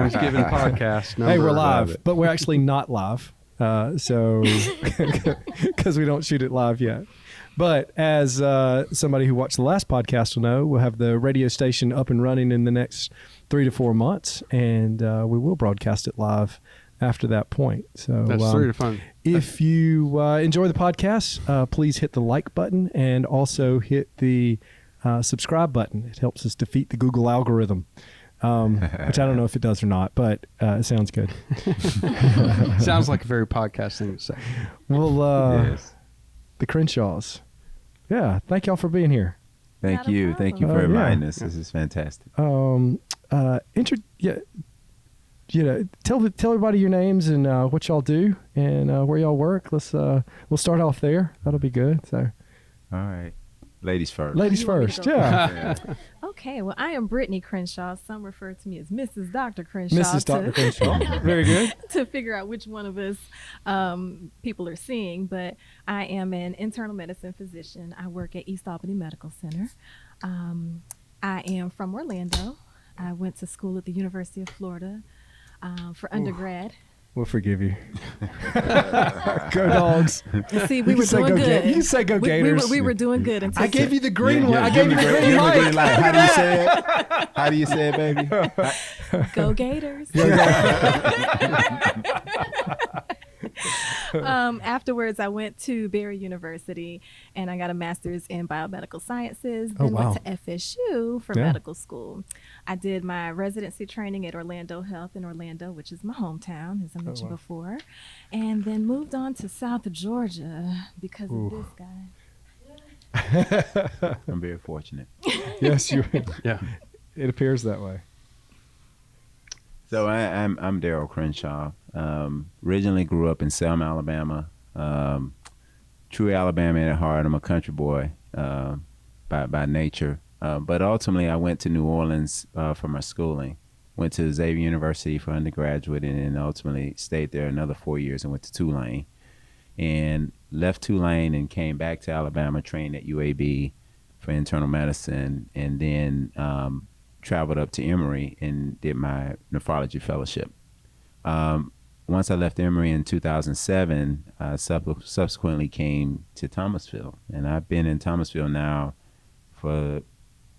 Thanksgiving podcast. Hey, we're live, but we're actually not live. So, because we don't shoot it live yet. But as somebody who watched the last podcast will know, we'll have the radio station up and running in the next 3 to 4 months, and we will broadcast it live after that point. So that's sort of fun. If you enjoy the podcast, please hit the like button and also hit the subscribe button. It helps us defeat the Google algorithm, which I don't know if it does or not, but it sounds good. Sounds like a very podcast thing to say. Well, Yes. the Crenshaws. Yeah, thank y'all for being here. Thank you for inviting us. This is fantastic. Tell everybody your names and what y'all do and where y'all work. We'll start off there. That'll be good. So, all right, ladies first. Ladies first. Yeah. Okay. Well, I am Brittany Crenshaw. Some refer to me as Mrs. Dr. Crenshaw. Mrs. Dr. Crenshaw. Very good. To figure out which one of us people are seeing, but I am an internal medicine physician. I work at East Albany Medical Center. I am from Orlando. I went to school at the University of Florida for undergrad. We'll forgive you. Go Dogs. See, we were doing good. You can say go Gators. We were doing good until I gave you the green one. I give gave you the green light. How do you say it? How do you say it, baby? Go Gators. Afterwards, I went to Barry University and I got a master's in biomedical sciences. Then went to FSU for medical school. I did my residency training at Orlando Health in Orlando, which is my hometown, as I mentioned before, and then moved on to South Georgia because of this guy. I'm very fortunate. Yes, you. Yeah. It appears that way. So I'm Daryl Crenshaw. Originally grew up in Selma, Alabama. True Alabama at heart. I'm a country boy by nature. But ultimately, I went to New Orleans for my schooling. Went to Xavier University for undergraduate, and then ultimately stayed there another 4 years and went to Tulane. And left Tulane and came back to Alabama, trained at UAB for internal medicine, and then traveled up to Emory and did my nephrology fellowship. Once I left Emory in 2007, I subsequently came to Thomasville, and I've been in Thomasville now for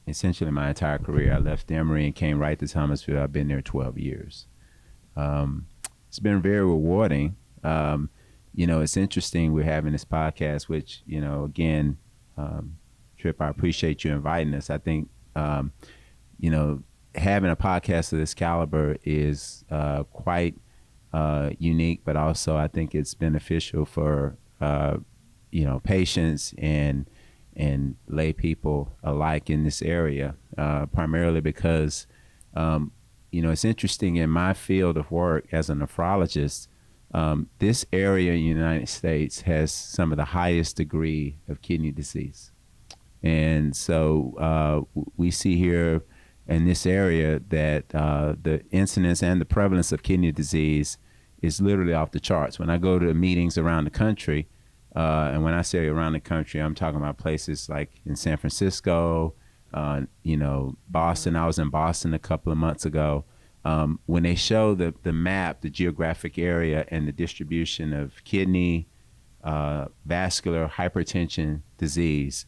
essentially my entire career. I left Emory and came right to Thomasville. I've been there 12 years. It's been very rewarding. It's interesting we're having this podcast, which, again, Tripp, I appreciate you inviting us. I think, having a podcast of this caliber is quite unique, but also I think it's beneficial for, patients and lay people alike in this area, primarily because, it's interesting in my field of work as a nephrologist, this area in the United States has some of the highest degree of kidney disease. And so we see here in this area that the incidence and the prevalence of kidney disease is literally off the charts. When I go to meetings around the country, and when I say around the country, I'm talking about places like in San Francisco, Boston. I was in Boston a couple of months ago. When they show the map, the geographic area and the distribution of kidney, vascular hypertension disease,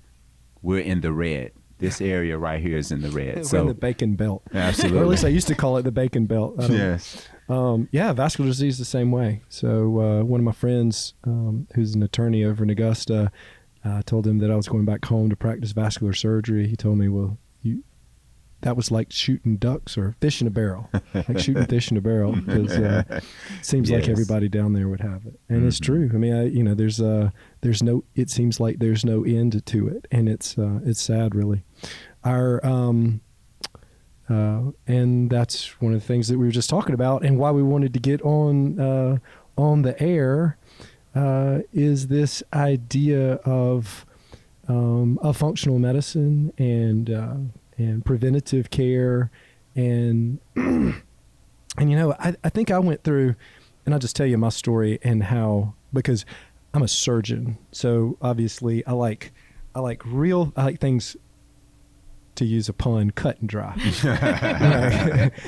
we're in the red. This area right here is in the red. We're in the bacon belt. Absolutely. Or at least I used to call it the bacon belt. Yes. Vascular disease the same way. So one of my friends who's an attorney over in Augusta, I told him that I was going back home to practice vascular surgery. He told me, well, that was like shooting ducks or fish in a barrel, like shooting fish in a barrel, because it seems like everybody down there would have it. And it's true. I mean, it seems like there's no end to it. And it's sad, really. And that's one of the things that we were just talking about, and why we wanted to get on the air is this idea of functional medicine and preventative care, and I think I went through, and I'll just tell you my story and how, because I'm a surgeon, so obviously I like things to use a pun, cut and dry.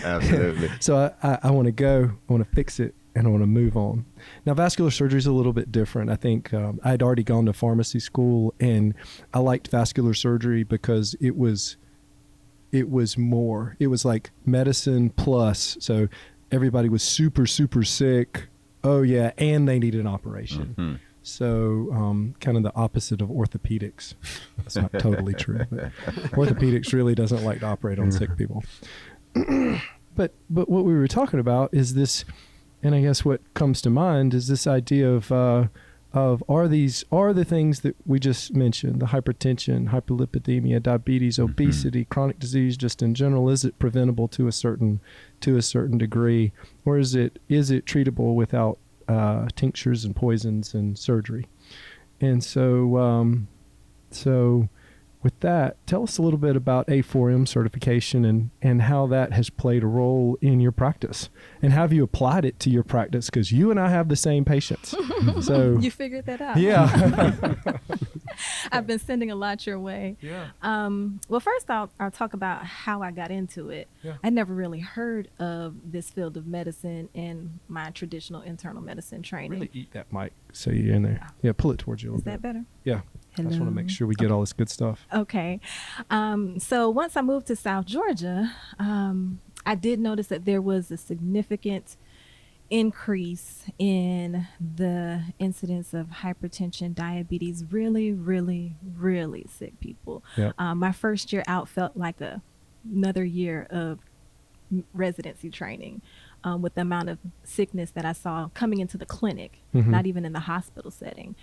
Absolutely. So I want to fix it, and I want to move on. Now, vascular surgery is a little bit different. I think I'd already gone to pharmacy school, and I liked vascular surgery because it was more. It was like medicine plus. So everybody was super, super sick. Oh, yeah, and they needed an operation. Mm-hmm. So kind of the opposite of orthopedics. That's not totally true. But orthopedics really doesn't like to operate on sick people. But what we were talking about is this, and I guess what comes to mind is this idea of are the things that we just mentioned, the hypertension, hyperlipidemia, diabetes, obesity, chronic disease just in general, is it preventable to a certain degree, or is it treatable without tinctures and poisons and surgery? And so with that, tell us a little bit about A4M certification and how that has played a role in your practice, and have you applied it to your practice? Because you and I have the same patients. So you figured that out. Yeah. I've been sending a lot your way. Yeah. Well, first I'll talk about how I got into it. Yeah. I never really heard of this field of medicine in my traditional internal medicine training. Really eat that mic so you're in there. Yeah, pull it towards you a little bit. Is that better? Yeah. Hello. I just want to make sure we get all this good stuff. Okay. So once I moved to South Georgia, I did notice that there was a significant increase in the incidence of hypertension, diabetes, really, really, really sick people. Yep. My first year out felt like another year of residency training with the amount of sickness that I saw coming into the clinic, not even in the hospital setting.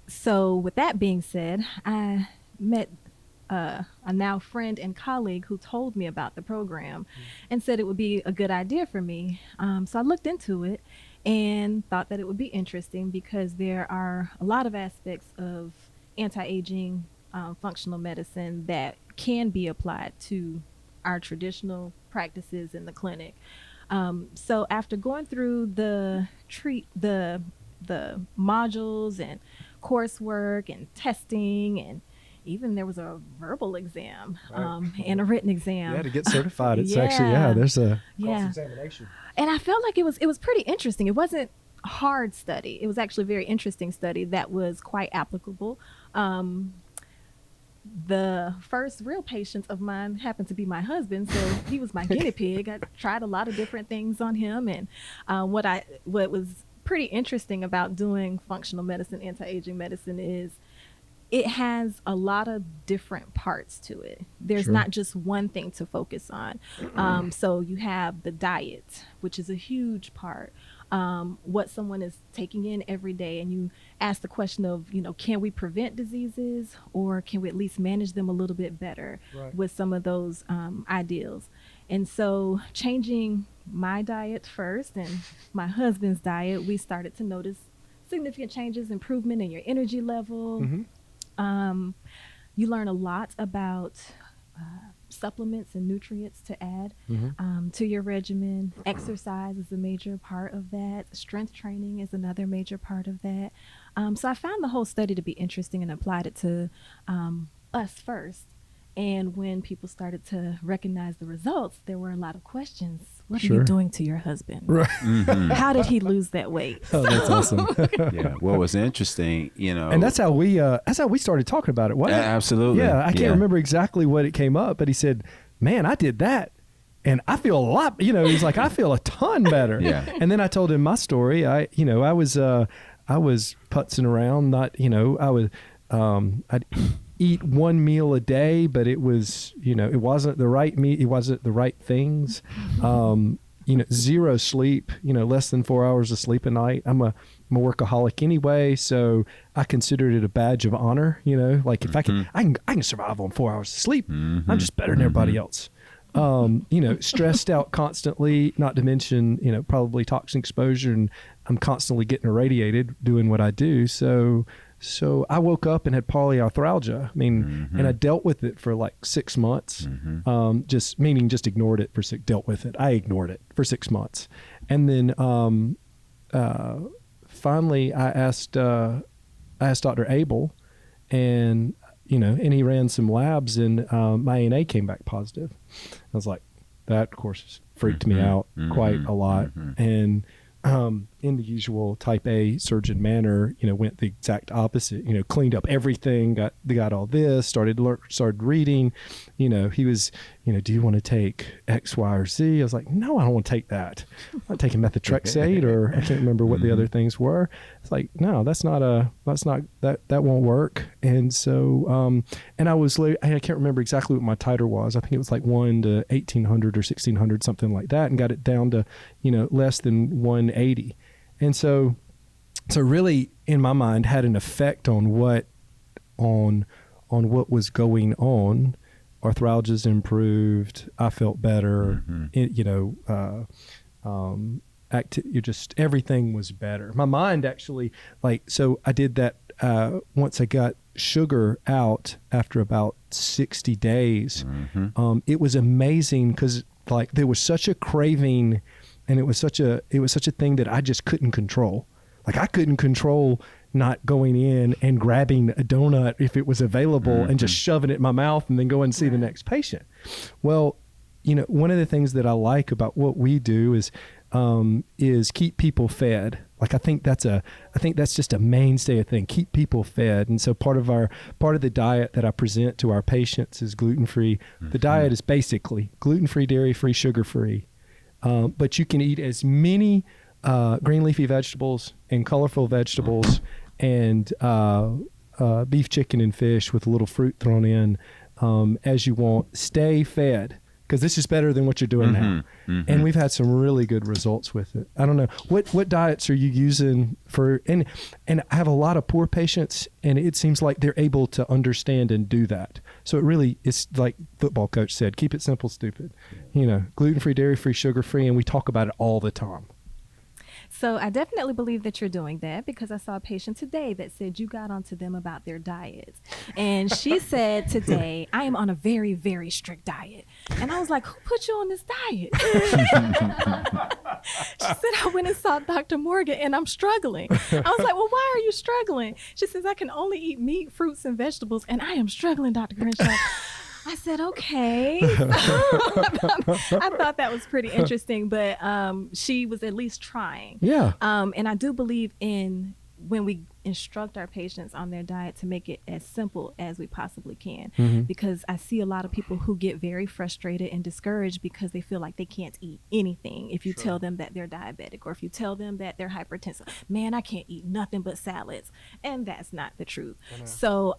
So with that being said, I met a now friend and colleague who told me about the program and said it would be a good idea for me. So I looked into it and thought that it would be interesting because there are a lot of aspects of anti-aging functional medicine that can be applied to our traditional practices in the clinic. So after going through the modules and coursework and testing, and even there was a verbal exam and a written exam. Yeah, to get certified. It's Yeah. actually, there's a Yeah. cross-examination. And I felt like it was pretty interesting. It wasn't a hard study. It was actually a very interesting study that was quite applicable. The first real patient of mine happened to be my husband, so he was my guinea pig. I tried a lot of different things on him, and what was pretty interesting about doing functional medicine, anti-aging medicine, is it has a lot of different parts to it. There's Sure. not just one thing to focus on. So you have the diet, which is a huge part. What someone is taking in every day, and you ask the question of, can we prevent diseases, or can we at least manage them a little bit better with some of those ideals? And so changing my diet first and my husband's diet, we started to notice significant changes, improvement in your energy level. You learn a lot about supplements and nutrients to add to your regimen. Exercise is a major part of that. Strength training is another major part of that. So I found the whole study to be interesting and applied it to us first. And when people started to recognize the results, there were a lot of questions. What are you doing to your husband? Right. How did he lose that weight? Oh, that's awesome. Yeah. What was interesting, and that's how we started talking about it, wasn't it? Absolutely. Yeah, I can't remember exactly what it came up, but he said, "Man, I did that, and I feel a lot." He's like, "I feel a ton better." Yeah. And then I told him my story. I was putzing around. I'd eat one meal a day, but it was, it wasn't the right meat. It wasn't the right things. Zero sleep, less than 4 hours of sleep a night. I'm a workaholic anyway, so I considered it a badge of honor. Like if I can survive on 4 hours of sleep, I'm just better than everybody else. Stressed out constantly, not to mention, probably toxin exposure, and I'm constantly getting irradiated doing what I do. So I woke up and had polyarthralgia. And I dealt with it for like 6 months. Just ignored it for dealt with it. I ignored it for 6 months. And then finally I asked Dr. Abel, and and he ran some labs, and my ANA came back positive. I was like, that of course freaked me out quite a lot. And in the usual type A surgeon manner, went the exact opposite, cleaned up everything, got all this, started reading, he was, do you want to take X, Y, or Z? I was like, no, I don't want to take that. I'm not taking methotrexate, or I can't remember what the other things were. It's like, no, that won't work. And so, and I can't remember exactly what my titer was. I think it was like 1 to 1800 or 1600, something like that, and got it down to, less than 180. And so really, in my mind, had an effect on what was going on. Arthralgia's improved. I felt better. Just everything was better. My mind actually, so I did that once I got sugar out after about 60 days. It was amazing because there was such a craving, and it was such a thing that I just couldn't control. I couldn't control not going in and grabbing a donut if it was available and just shoving it in my mouth and then going and see the next patient. Well, one of the things that I like about what we do is keep people fed. I think that's just a mainstay of thing. Keep people fed. And so part of the diet that I present to our patients is gluten-free. The diet is basically gluten-free, dairy-free, sugar-free. But you can eat as many green leafy vegetables and colorful vegetables and beef, chicken, and fish with a little fruit thrown in as you want. Stay fed, because this is better than what you're doing now. And we've had some really good results with it. I don't know. What diets are you using for, and I have a lot of poor patients, and it seems like they're able to understand and do that. So it really, it's like football coach said, keep it simple, stupid. Gluten-free, dairy-free, sugar-free, and we talk about it all the time. So I definitely believe that you're doing that, because I saw a patient today that said you got onto them about their diets. And she said today, I am on a very, very strict diet. And I was like, who put you on this diet? She said, I went and saw Dr. Morgan and I'm struggling. I was like, well, why are you struggling? She says, I can only eat meat, fruits, and vegetables, and I am struggling, Dr. Crenshaw. I said, okay. I thought that was pretty interesting, but she was at least trying. Yeah. And I do believe in when we instruct our patients on their diet to make it as simple as we possibly can, because I see a lot of people who get very frustrated and discouraged because they feel like they can't eat anything. If you tell them that they're diabetic, or if you tell them that they're hypertensive, man, I can't eat nothing but salads. And that's not the truth. So,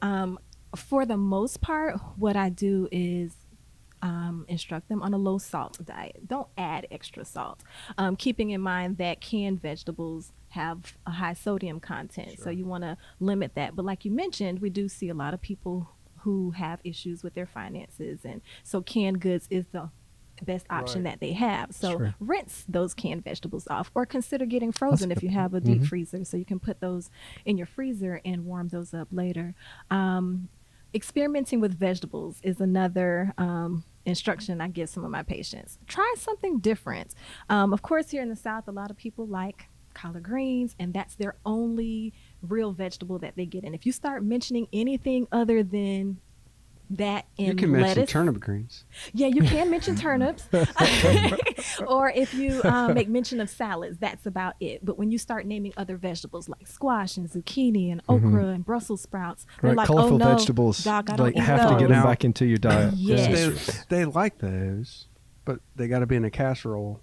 for the most part, what I do is instruct them on a low salt diet. Don't add extra salt. Keeping in mind that canned vegetables have a high sodium content, so you want to limit that. But like you mentioned, we do see a lot of people who have issues with their finances, and so canned goods is the best option that they have. So rinse those canned vegetables off, or consider getting frozen if you have a deep freezer, so you can put those in your freezer and warm those up later. Experimenting with vegetables is another instruction I give some of my patients. Try something different. Of course, here in the South, a lot of people like collard greens, and that's their only real vegetable that they get in. If you start mentioning anything other than that in you can lettuce, mention turnip greens. Yeah, you can mention turnips. Or if you make mention of salads, that's about it. But when you start naming other vegetables like squash and zucchini and okra and Brussels sprouts, they're like, colorful oh no, vegetables, Doc, I don't eat have those. to get them back into your diet. Yes. They like those, but they got to be in a casserole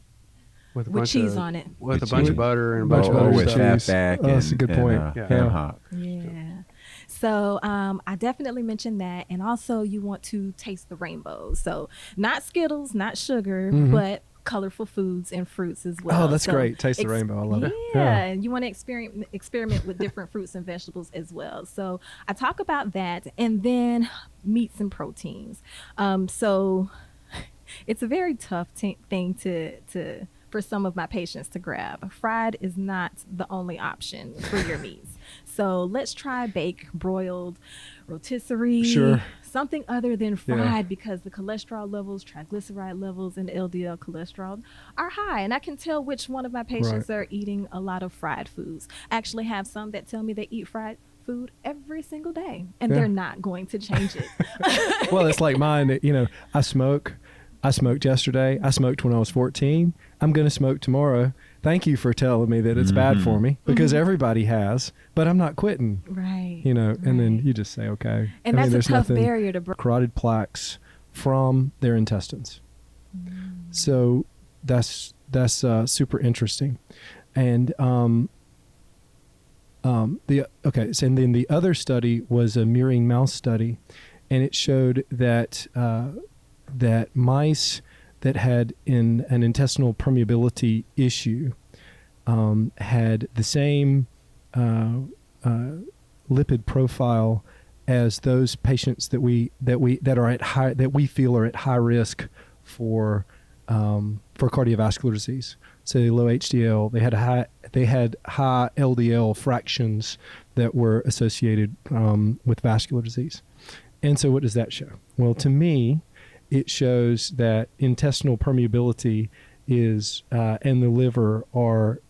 with cheese on it, with a bunch of butter and a bunch bunch of of butter other and stuff. cheese. That's a good point. Ham hock. Yeah. So I definitely mentioned that. And also you want to taste the rainbow. So not Skittles, not sugar, but colorful foods and fruits as well. Oh, that's great. Taste the rainbow. I love it. Yeah. And you want to experiment with different fruits and vegetables as well. So I talk about that, and then meats and proteins. So it's a very tough thing to for some of my patients to grab. Fried is not the only option for your meats. So let's try baked, broiled, rotisserie, something other than fried, because the cholesterol levels, triglyceride levels, and LDL cholesterol are high. And I can tell which one of my patients are eating a lot of fried foods. I actually have some that tell me they eat fried food every single day, and they're not going to change it. Well, it's like mine. You know, I smoke. I smoked yesterday. I smoked when I was 14. I'm going to smoke tomorrow. Thank you for telling me that it's bad for me, because everybody has, but I'm not quitting. Right. You know, and then you just say, okay. And that's a tough barrier to break. Carotid plaques from their intestines. So that's super interesting. And so and then the other study was a murine mouse study, and it showed that that mice that had an intestinal permeability issue had the same lipid profile as those patients that we feel are at high risk for cardiovascular disease. So low HDL, they had high LDL fractions that were associated with vascular disease. And so what does that show? Well, to me, it shows that intestinal permeability is and the liver are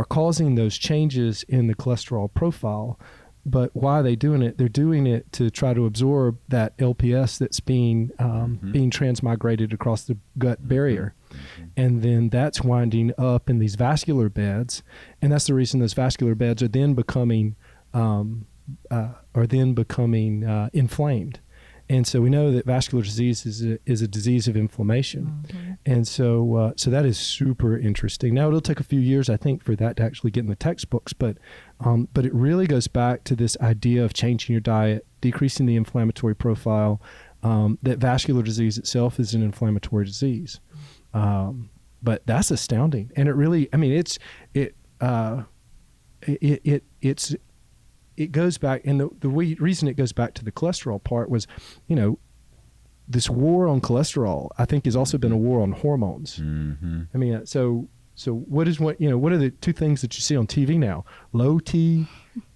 causing those changes in the cholesterol profile. But why are they doing it? They're doing it to try to absorb that LPS that's being transmigrated across the gut barrier. And then that's winding up in these vascular beds. And that's the reason those vascular beds are then becoming inflamed. And so we know that vascular disease is a disease of inflammation. And so that is super interesting. Now, it'll take a few years, I think, for that to actually get in the textbooks, but it really goes back to this idea of changing your diet, decreasing the inflammatory profile, that vascular disease itself is an inflammatory disease. But that's astounding. And it really, I mean, it goes back, and the reason it goes back to the cholesterol part was, you know, this war on cholesterol, I think, has also been a war on hormones. I mean, so what are the two things that you see on TV now? Low T,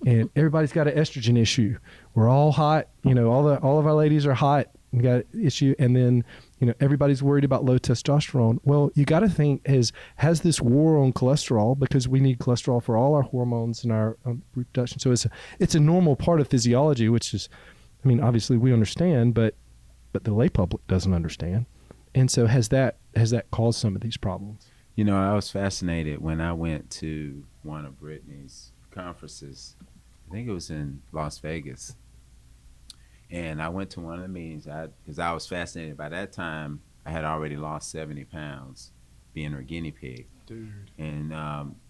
and everybody's got an estrogen issue. We're all hot, you know, all of our ladies are hot and got an issue, and then, you know, everybody's worried about low testosterone. Well, you got to think, has this war on cholesterol, because we need cholesterol for all our hormones and our reproduction. So it's a normal part of physiology, which is, I mean, obviously we understand, but the lay public doesn't understand. And so has that caused some of these problems? You know, I was fascinated when I went to one of Brittany's conferences. I think it was in Las Vegas. And I went to one of the meetings because I was fascinated. By that time, I had already lost 70 pounds being her guinea pig. Dude. And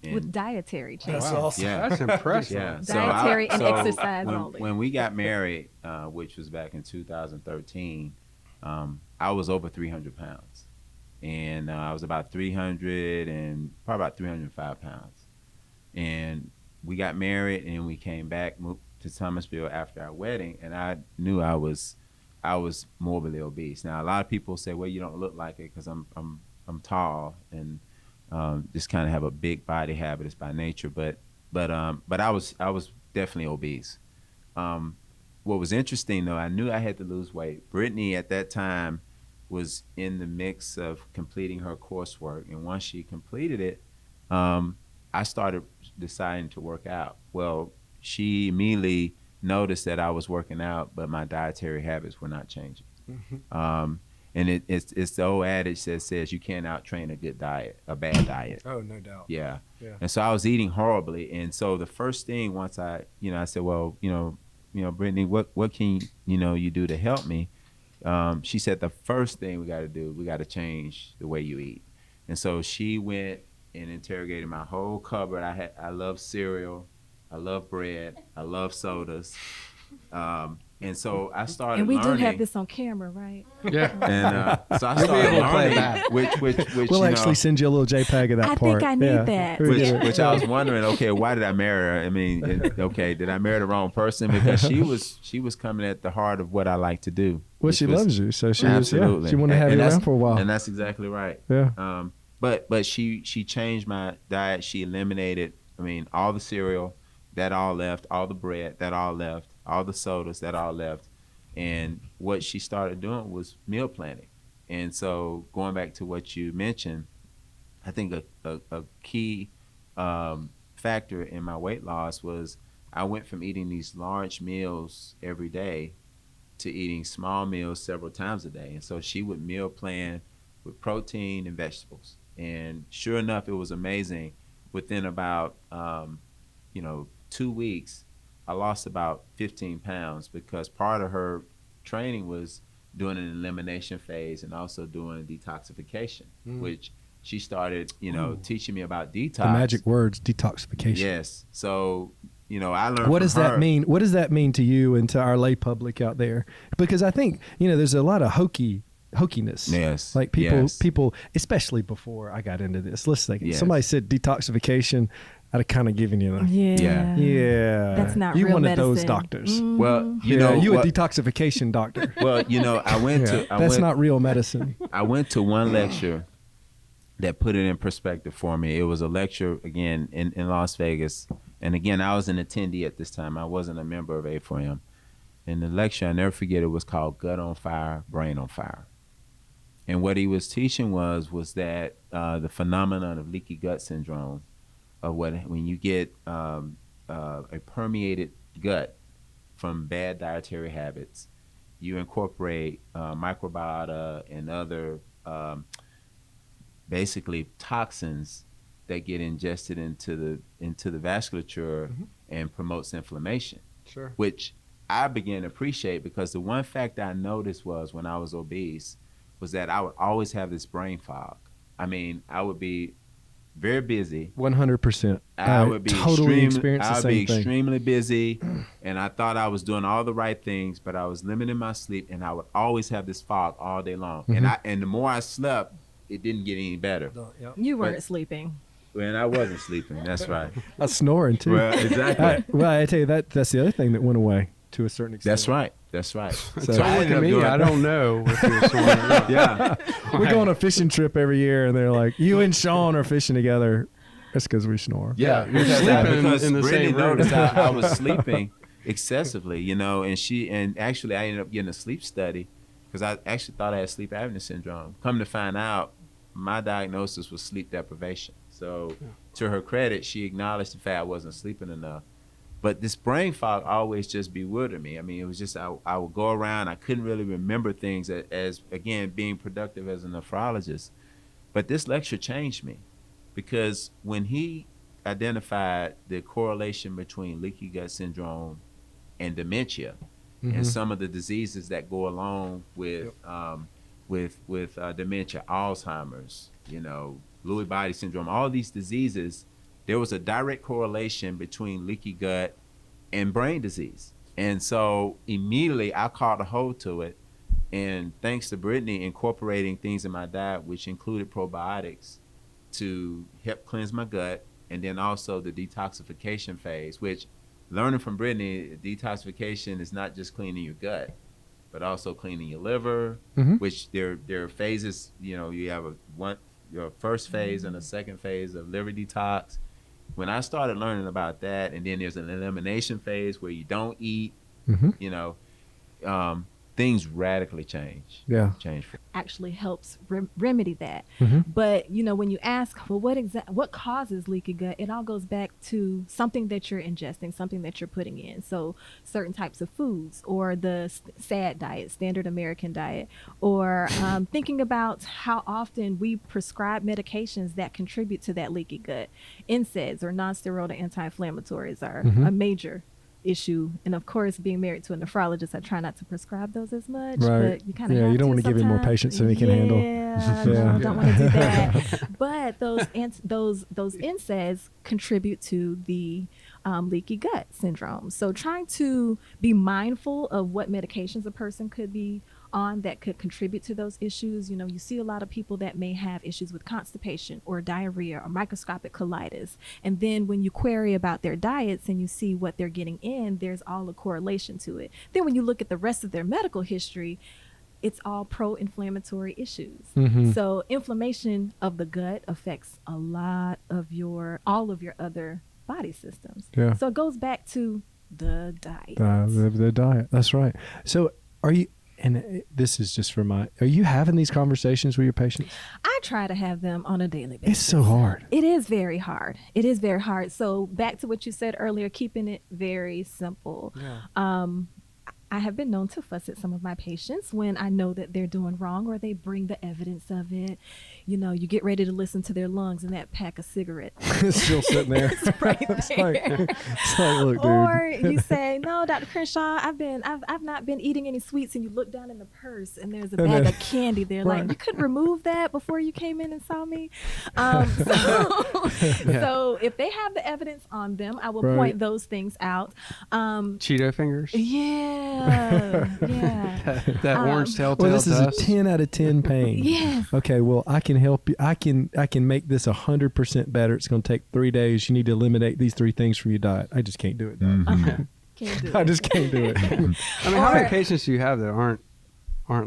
with dietary changes. That's awesome. Yeah. That's impressive. Yeah. Dietary and exercise only. When we got married, which was back in 2013, I was over 300 pounds. And I was about 305 pounds. And we got married, and we came back, moved to Thomasville after our wedding, and I knew I was morbidly obese. Now, a lot of people say, well, you don't look like it because I'm tall and just kind of have a big body habit by nature, but I was definitely obese. What was interesting, though, I knew I had to lose weight. Brittany at that time was in the mix of completing her coursework, and once she completed it, I started deciding to work out. Well, she immediately noticed that I was working out, but my dietary habits were not changing. And it's the old adage that says you can't out-train a bad diet. Oh, no doubt. Yeah. And so I was eating horribly. And so the first thing, once I said, well, Brittany, what can you do to help me? She said, the first thing we got to change the way you eat. And so she went and interrogated my whole cupboard. I love cereal. I love bread. I love sodas. And so I started and we learning. do have this on camera, right? Yeah. And so I started learning, which we'll actually send you a little JPEG of that part. I think I need that. Which I was wondering, okay, why did I marry her? I mean, okay, did I marry the wrong person? Because she was coming at the heart of what I like to do. Well, she loves you, so she absolutely. She wanted to have you around for a while. And that's exactly right. Yeah. But she changed my diet. She eliminated, all the cereal, that all left, all the bread, that all left, all the sodas, that all left. And what she started doing was meal planning. And so going back to what you mentioned, I think a key factor in my weight loss was I went from eating these large meals every day to eating small meals several times a day. And so she would meal plan with protein and vegetables. And sure enough, it was amazing. Within about, 2 weeks, I lost about 15 pounds because part of her training was doing an elimination phase and also doing detoxification, which she started, teaching me about detox. The magic words, detoxification. Yes. So, I learned What from does her. that mean? What does that mean to you and to our lay public out there? Because I think, there's a lot of hokiness. Yes. Like people, Yes. especially before I got into this. Let's think. Yes. Somebody said detoxification, I'd have kind of given you the, Yeah. yeah. That's not you real one medicine. of those doctors. Well, You a detoxification doctor. Well, I went to. That's not real medicine. I went to one lecture that put it in perspective for me. It was a lecture, again, in Las Vegas. And again, I was an attendee at this time. I wasn't a member of A4M. And the lecture, I never forget, it was called Gut on Fire, Brain on Fire. And what he was teaching was that the phenomenon of leaky gut syndrome, of when you get a permeated gut from bad dietary habits, you incorporate microbiota and other basically toxins that get ingested into the vasculature and promotes inflammation. Sure. Which I began to appreciate, because the one fact I noticed was when I was obese was that I would always have this brain fog. I mean, I would be very busy. 100%. I would be totally experience the I would same be thing. extremely busy, and I thought I was doing all the right things, but I was limiting my sleep, and I would always have this fog all day long. And the more I slept, it didn't get any better. You weren't sleeping. When I wasn't sleeping, that's right. I was snoring too. Well, exactly. I tell you that's the other thing that went away to a certain extent. That's right. That's right. So So I ended up me, doing- I don't know if you're sworn or not. Yeah. we go on a fishing trip every year, and they're like, "You and Sean are fishing together." That's because we snore. Yeah, You're sleeping in the Brittany same room. noticed I was sleeping excessively, and actually I ended up getting a sleep study because I actually thought I had sleep apnea syndrome. Come to find out, my diagnosis was sleep deprivation. So to her credit, she acknowledged the fact I wasn't sleeping enough. But this brain fog always just bewildered me. I mean, it was just I would go around, I couldn't really remember things as again, being productive as a nephrologist. But this lecture changed me, because when he identified the correlation between leaky gut syndrome and dementia and some of the diseases that go along with dementia, Alzheimer's, Lewy body syndrome, all these diseases, there was a direct correlation between leaky gut and brain disease. And so immediately I caught a hold to it. And thanks to Brittany incorporating things in my diet, which included probiotics to help cleanse my gut, and then also the detoxification phase, which, learning from Brittany, detoxification is not just cleaning your gut, but also cleaning your liver, which there are phases. You have your first phase and a second phase of liver detox. When I started learning about that, and then there's an elimination phase where you don't eat, things radically change. Yeah. Change. Actually helps remedy that. But when you ask, well, what causes leaky gut, it all goes back to something that you're ingesting, something that you're putting in. So certain types of foods, or the SAD diet, standard American diet, or thinking about how often we prescribe medications that contribute to that leaky gut. NSAIDs, or non-steroidal anti-inflammatories, are a major issue. And of course, being married to a nephrologist, I try not to prescribe those as much. Right. But you kind of you don't want to give him more patients than he can handle. No, don't want to do that. But those NSAIDs contribute to the leaky gut syndrome. So trying to be mindful of what medications a person could be on that could contribute to those issues. You see a lot of people that may have issues with constipation or diarrhea or microscopic colitis. And then when you query about their diets and you see what they're getting in, there's all a correlation to it. Then when you look at the rest of their medical history, it's all pro-inflammatory issues. So inflammation of the gut affects a lot of all of your other body systems. Yeah. So it goes back to the diet. The diet. That's right. So and this is just for are you having these conversations with your patients? I try to have them on a daily basis. It's so hard. It is very hard. It is very hard. So back to what you said earlier, keeping it very simple. Yeah. I have been known to fuss at some of my patients when I know that they're doing wrong or they bring the evidence of it. You know, you get ready to listen to their lungs and that pack of cigarettes. It's still sitting there. It's right there. It's like, look, dude. Or you say, no, Dr. Crenshaw, I've not been eating any sweets, and you look down in the purse and there's a bag of candy there. Right. Like, you couldn't remove that before you came in and saw me. So if they have the evidence on them, I will point those things out. Cheeto fingers. Yeah. That orange telltale. Well, this is dust. a 10 out of 10 pain. Yes. Okay, well, I can help you. I can make this 100% better. It's going to take 3 days. You need to eliminate these 3 things from your diet. I just can't do it, Doc. Mm-hmm. Can't do it. I just can't do it. I mean, how many patients do you have that aren't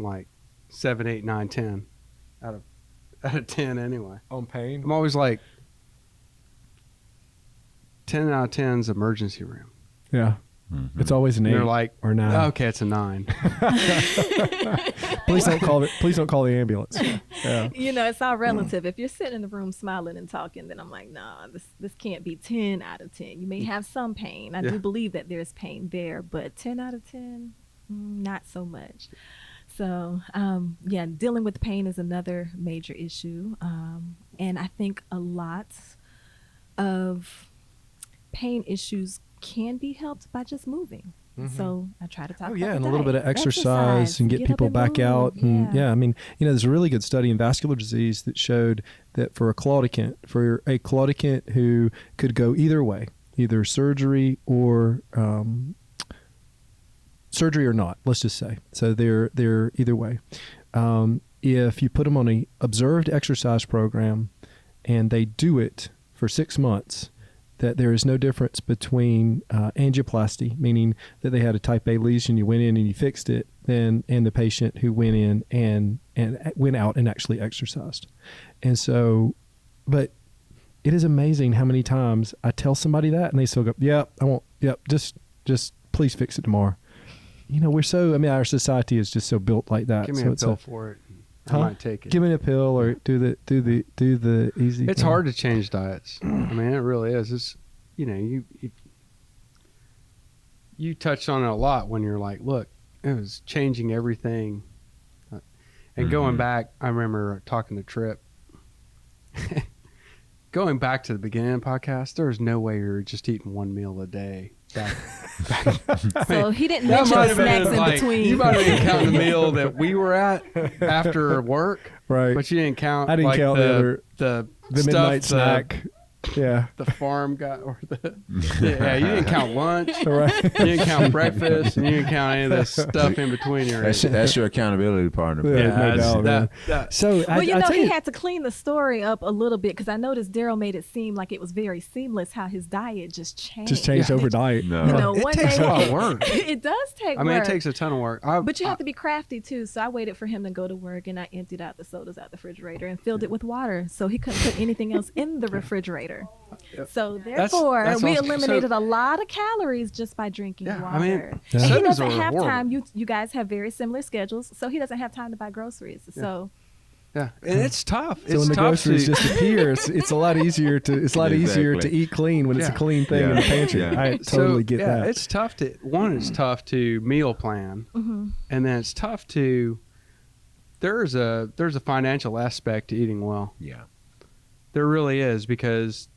like 7, 8, 9, 10 out of 10 anyway? On pain? I'm always like 10 out of 10 is emergency room. Yeah. Mm-hmm. It's always an 8 They're like, or 9. okay, it's a 9. Please don't call the ambulance. Yeah. You know, it's all relative. If you're sitting in the room smiling and talking, then I'm like, nah, this can't be 10 out of 10. You may have some pain. I do believe that there's pain there, but 10 out of 10, not so much. So, dealing with pain is another major issue. And I think a lot of pain issues can be helped by just moving. Mm-hmm. So I try to talk about and a little bit of exercise and get people back out. And I mean, there's a really good study in vascular disease that showed that for a claudicant who could go either way, either surgery or not, let's just say. So they're either way. If you put them on a observed exercise program and they do it for 6 months, that there is no difference between angioplasty, meaning that they had a type A lesion, you went in and you fixed it, and the patient who went in and went out and actually exercised. And so, but it is amazing how many times I tell somebody that and they still go, just please fix it tomorrow. You know, our society is just so built like that. Give me so a pill for it. I might take it. Give me a pill or do the easy. It's hard to change diets. I mean, it really is. It's, you touched on it a lot when you're like, look, it was changing everything. And going back, I remember talking to Tripp. Going back to the beginning of the podcast, there was no way you were just eating one meal a day. So he didn't mention snacks in between. You might have been counting the meal that we were at after work, right? But you didn't count. I didn't count the midnight snack. Yeah, the farm got or you didn't count lunch, right? You didn't count breakfast, and you didn't count any of the stuff in between. That's your accountability partner. He had to clean the story up a little bit because I noticed Daryl made it seem like it was very seamless how his diet just changed. Just changed overnight. No. It takes a lot of work. It does take work. I mean, it takes a ton of work. But you have to be crafty too. So I waited for him to go to work and I emptied out the sodas out the refrigerator and filled it with water so he couldn't put anything else in the refrigerator. Yep. So therefore, we eliminated a lot of calories just by drinking water. I mean, and he doesn't have time. You guys have very similar schedules, so he doesn't have time to buy groceries. So. Yeah, and it's tough. So when the groceries just appear, it's a lot easier to easier to eat clean when it's a clean thing in the pantry. Yeah. I totally get that. It's tough to it's tough to meal plan, and then it's tough to. There's a financial aspect to eating well. Yeah, there really is, because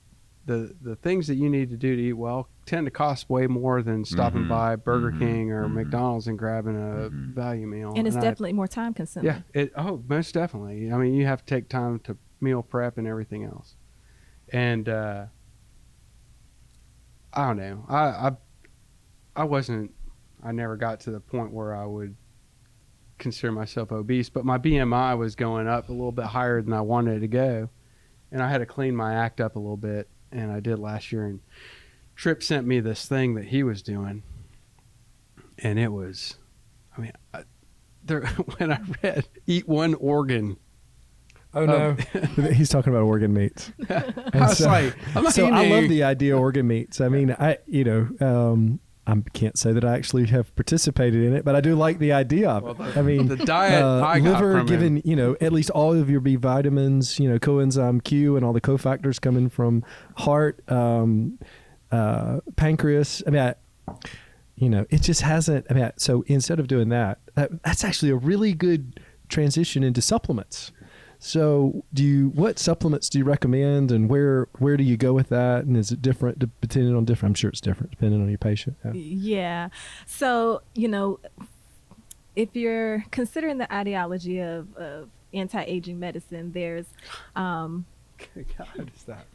the things that you need to do to eat well tend to cost way more than stopping by Burger King or McDonald's and grabbing a value meal. And it's definitely more time consuming. Yeah, most definitely. I mean, you have to take time to meal prep and everything else. And I don't know. I never got to the point where I would consider myself obese, but my BMI was going up a little bit higher than I wanted it to go. And I had to clean my act up a little bit. And I did last year, and Tripp sent me this thing that he was doing, and it was, I mean, when I read eat one organ. Oh no, he's talking about organ meats. I was like, I'm not I love the idea of organ meats. I mean, I I can't say that I actually have participated in it, but I do like the idea of it. I mean, the diet I got liver from given, him. at least all of your B vitamins, coenzyme Q and all the cofactors coming from heart, pancreas. I mean, it just hasn't. I mean, so instead of doing that, that's actually a really good transition into supplements. So what supplements do you recommend, and where do you go with that? And is it different depending on different? I'm sure it's different depending on your patient. Yeah. So, if you're considering the ideology of anti-aging medicine, there's God, is that?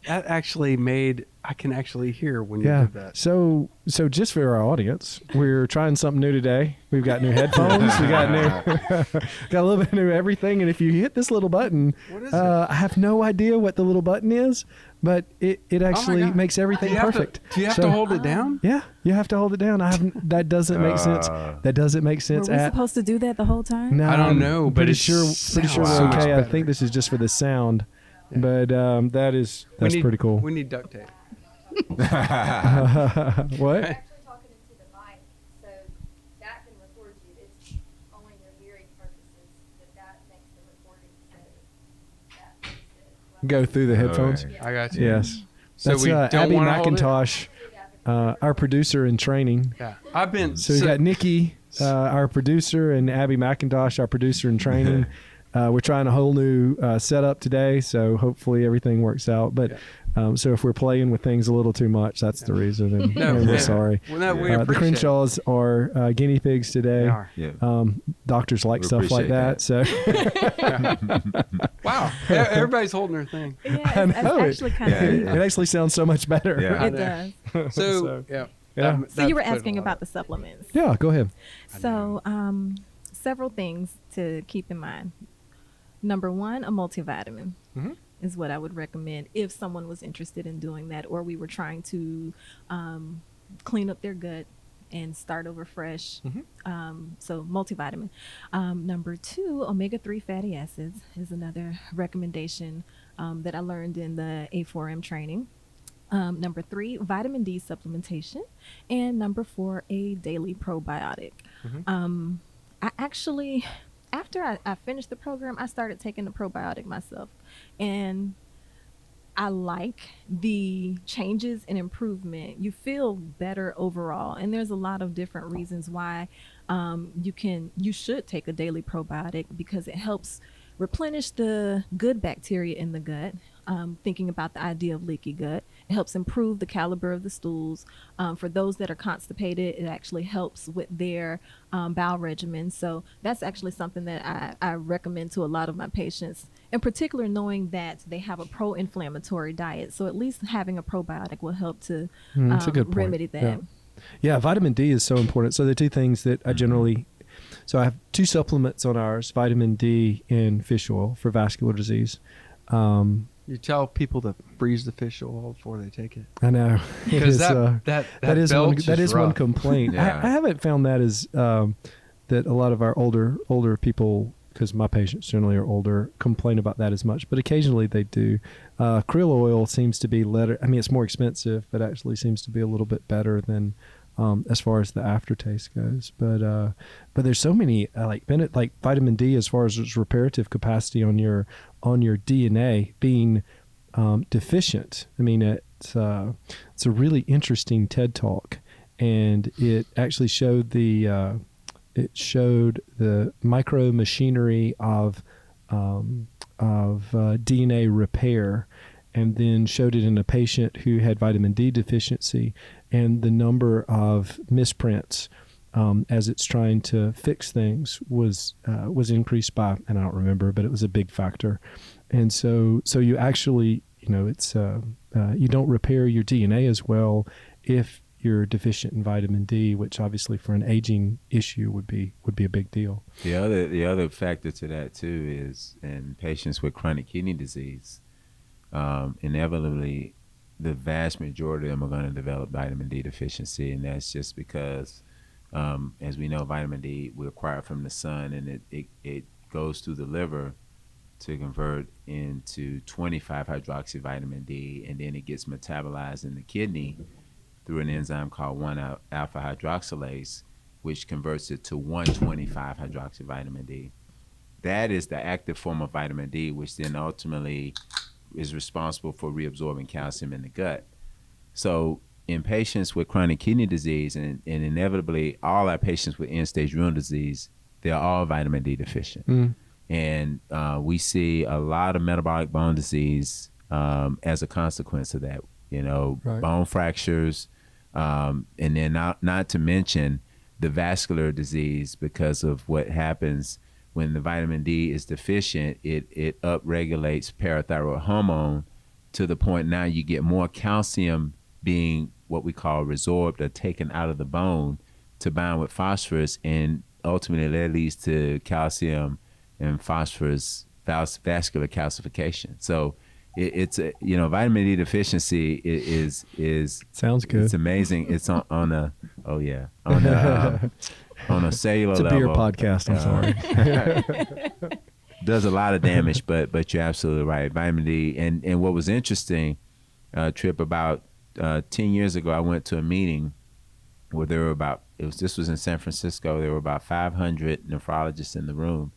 That actually I can actually hear when you did that. So just for our audience, we're trying something new today. We've got new headphones. We got got a little bit of new everything. And if you hit this little button, what is it? I have no idea what the little button is, but it actually makes everything perfect. Do you have to hold it down? Yeah, you have to hold it down. That doesn't make sense. That doesn't make sense. Were we supposed to do that the whole time? No, I don't know, but pretty it's sure so we're much okay. I better. think this is just for the sound. But that's pretty cool. We need duct tape. What? You're actually talking into the mic, so that can record you. It's only your hearing purposes that makes the recording. So that makes it Go through the headphones. Right. I got you. Yes. So That's we don't Abby want to hold it? McIntosh, our producer in training. Yeah, I've been. So we got Nikki, our producer, and Abby McIntosh, our producer in training. We're trying a whole new setup today, so hopefully everything works out. But so if we're playing with things a little too much, that's the reason. And, we're sorry. Well, no, we The appreciate it. Crenshaws are guinea pigs today. They are. Yeah. Doctors like We stuff like appreciate that. So Wow, everybody's holding their thing. Yeah, it's know it. actually kind of Yeah, neat. yeah. it actually sounds so much better. Yeah. It does. So yeah. Yeah. So you were asking about the supplements. Yeah, go ahead. So several things to keep in mind. Number one, a multivitamin Mhm. is what I would recommend if someone was interested in doing that, or we were trying to clean up their gut and start over fresh. So multivitamin. Number two, omega-3 fatty acids is another recommendation that I learned in the A4M training. Number three, vitamin D supplementation. And number four, a daily probiotic. I actually, after I finished the program, I started taking the probiotic myself. And I like the changes and improvement. You feel better overall. And there's a lot of different reasons why you should take a daily probiotic, because it helps replenish the good bacteria in the gut. Thinking about the idea of leaky gut, it helps improve the caliber of the stools. For those that are constipated, it actually helps with their bowel regimen. So that's actually something that I recommend to a lot of my patients, in particular knowing that they have a pro-inflammatory diet. So at least having a probiotic will help to That's a good point. remedy that. Yeah, vitamin D is so important. So the two things that I generally, so I have two supplements on ours, vitamin D and fish oil for vascular disease. You tell people to freeze the fish oil before they take it. I know. Because that is one rough. complaint. Yeah. I haven't found that as that a lot of our older people, because my patients generally are older, complain about that as much, but occasionally they do. Krill oil seems to be it's more expensive, but actually seems to be a little bit better than as far as the aftertaste goes. But there's so many like vitamin D, as far as its reparative capacity on your DNA being deficient. I mean, it's a really interesting TED talk, and it actually showed the micro machinery of DNA repair, and then showed it in a patient who had vitamin D deficiency, and the number of misprints as it's trying to fix things was increased by, and I don't remember, but it was a big factor. And so you actually, it's you don't repair your DNA as well if you're deficient in vitamin D, which obviously for an aging issue would be a big deal. The other factor to that too is in patients with chronic kidney disease, inevitably the vast majority of them are going to develop vitamin D deficiency, and that's just because, as we know, vitamin D we acquire from the sun, and it goes through the liver to convert into 25 hydroxy vitamin D, and then it gets metabolized in the kidney. through an enzyme called 1-alpha hydroxylase, which converts it to 125 hydroxyvitamin D. That is the active form of vitamin D, which then ultimately is responsible for reabsorbing calcium in the gut. So in patients with chronic kidney disease, and inevitably all our patients with end-stage renal disease, they're all vitamin D deficient. And we see a lot of metabolic bone disease as a consequence of that, bone fractures, and then not to mention the vascular disease, because of what happens when the vitamin D is deficient. It upregulates parathyroid hormone to the point now you get more calcium being what we call resorbed or taken out of the bone to bind with phosphorus, and ultimately that leads to calcium and phosphorus vascular calcification. So it's vitamin D deficiency is sounds good. It's amazing. It's on a cellular it's a level. beer podcast. I'm sorry. Does a lot of damage, but you're absolutely right. Vitamin D, and what was interesting, Trip, about 10 years ago, I went to a meeting where there were this was in San Francisco. There were about 500 nephrologists in the room,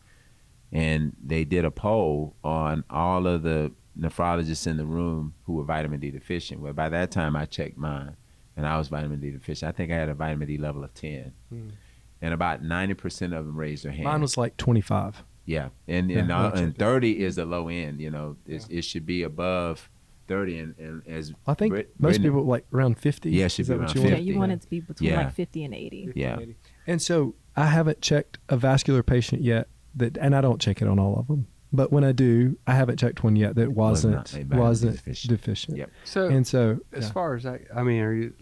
and they did a poll on all of the nephrologists in the room who were vitamin D deficient. Well, by that time I checked mine, and I was vitamin D deficient. I think I had a vitamin D level of 10, and about 90% of them raised their hand. Mine was like 25. Yeah, and 30 is the low end. It should be above 30, and as I think most people like around 50. Yeah, should be around 50. Yeah, you want it to be between like 50 and 80. Yeah. And so I haven't checked a vascular patient yet and I don't check it on all of them. But when I do, I haven't checked one yet that wasn't deficient. Yep. So as far as that, I mean,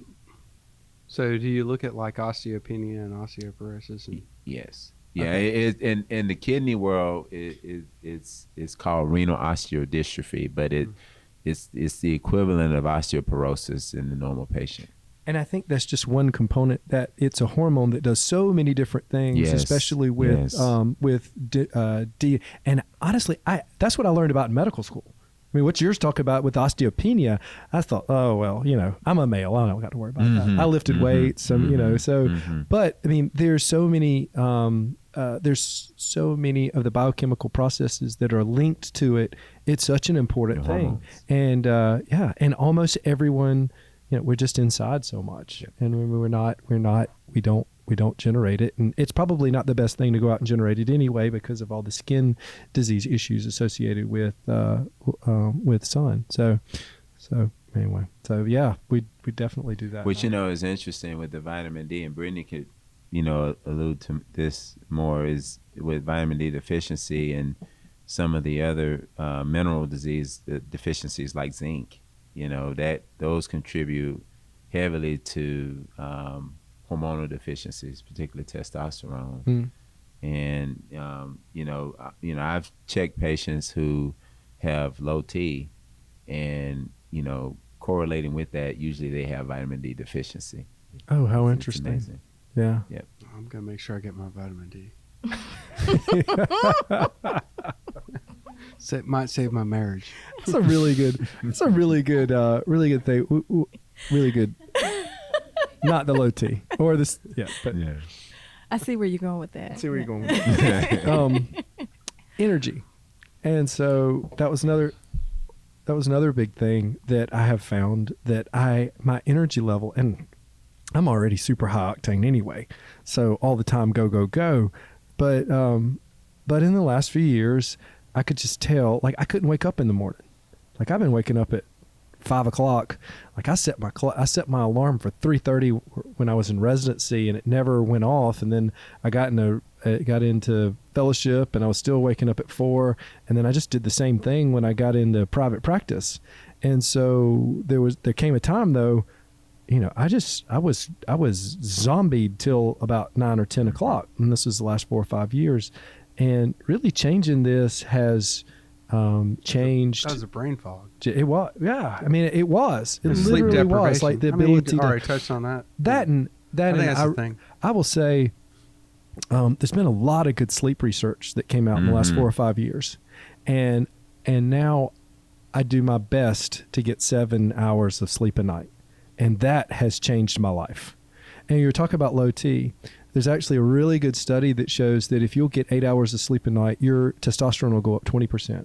do you look at like osteopenia and osteoporosis? Yes. Yeah. Okay. In the kidney world, it's called renal osteodystrophy, but it's the equivalent of osteoporosis in the normal patient. And I think that's just one component, that it's a hormone that does so many different things, especially with D. And honestly, that's what I learned about in medical school. I mean, what yours talk about with osteopenia, I thought, oh, well, I'm a male. I don't got to worry about that. I lifted weights, but I mean, there's so many of the biochemical processes that are linked to it. It's such an important thing. And and almost everyone, we're just inside so much, and we don't generate it, and it's probably not the best thing to go out and generate it anyway because of all the skin disease issues associated with sun. So anyway, we definitely do that. Which is interesting with the vitamin D, and Brittany could allude to this more, is with vitamin D deficiency and some of the other mineral disease deficiencies like zinc. That those contribute heavily to hormonal deficiencies, particularly testosterone. And I've checked patients who have low T, and correlating with that, usually they have vitamin D deficiency. Oh, how interesting! Amazing. Yeah. Yep. I'm gonna make sure I get my vitamin D. So it might save my marriage. It's a really good. It's a really good thing. Really good. Not the low T or this. Yeah, but I see where you're going with that. I see where you're going with that. Energy, and so that was another big thing that I have found, that my energy level, and I'm already super high octane anyway, so all the time go. But in the last few years, I could just tell, like, I couldn't wake up in the morning. Like, I've been waking up at 5 o'clock. Like, I set my alarm for 3:30 when I was in residency, and it never went off. And then I got into fellowship, and I was still waking up at 4. And then I just did the same thing when I got into private practice. And so there came a time though, I was zombied till about 9 or 10 o'clock, and this was the last 4 or 5 years. And really changing this has changed. That was a brain fog. It was, yeah. I mean, it was. It sleep literally deprivation. was, like the ability to. Already touched on that. I think that's the thing. I will say, there's been a lot of good sleep research that came out in the last 4 or 5 years, and now I do my best to get 7 hours of sleep a night. And that has changed my life. And you're talking about low T. There's actually a really good study that shows that if you'll get 8 hours of sleep a night, your testosterone will go up 20%.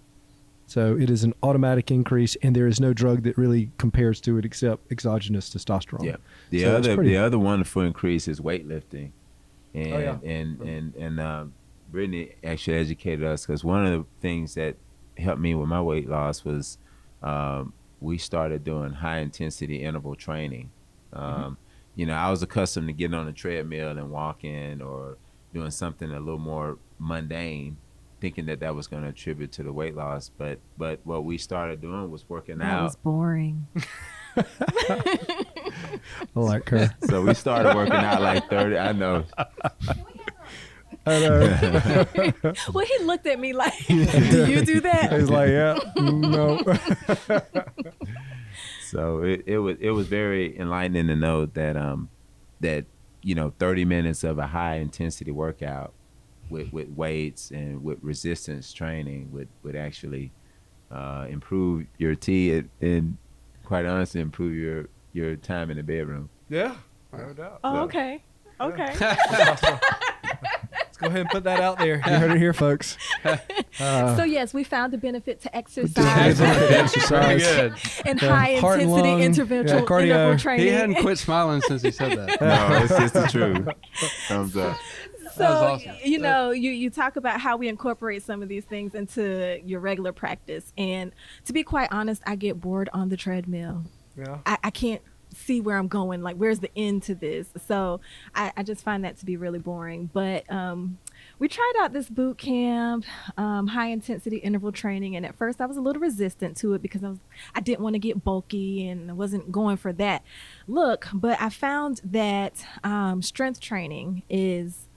So it is an automatic increase, and there is no drug that really compares to it except exogenous testosterone. Yeah. So The other wonderful increase is weightlifting, and Brittany actually educated us, because one of the things that helped me with my weight loss was we started doing high intensity interval training. You know, I was accustomed to getting on a treadmill and walking or doing something a little more mundane, thinking that was going to attribute to the weight loss. But what we started doing was working out. That was boring. I like her. So we started working out like 30. I know. Well, he looked at me like, do you do that? He's like, yeah, no. So it was very enlightening to know that that 30 minutes of a high intensity workout with weights and with resistance training would actually improve your T and quite honestly improve your time in the bedroom. Yeah, no doubt. Oh, okay. Okay. Let's go ahead and put that out there. You heard it here, folks. So yes, we found the benefit to exercise. Very good. And high Heart and intensity lung, interventional cardio. interval training. He hadn't quit smiling since he said that. No, it's just the truth. Thumbs up. So, awesome. you talk about how we incorporate some of these things into your regular practice. And to be quite honest, I get bored on the treadmill. Yeah. I can't see where I'm going. Like, where's the end to this? So I just find that to be really boring. But we tried out this boot camp, high intensity interval training. And at first I was a little resistant to it because I didn't want to get bulky and I wasn't going for that look. But I found that strength training is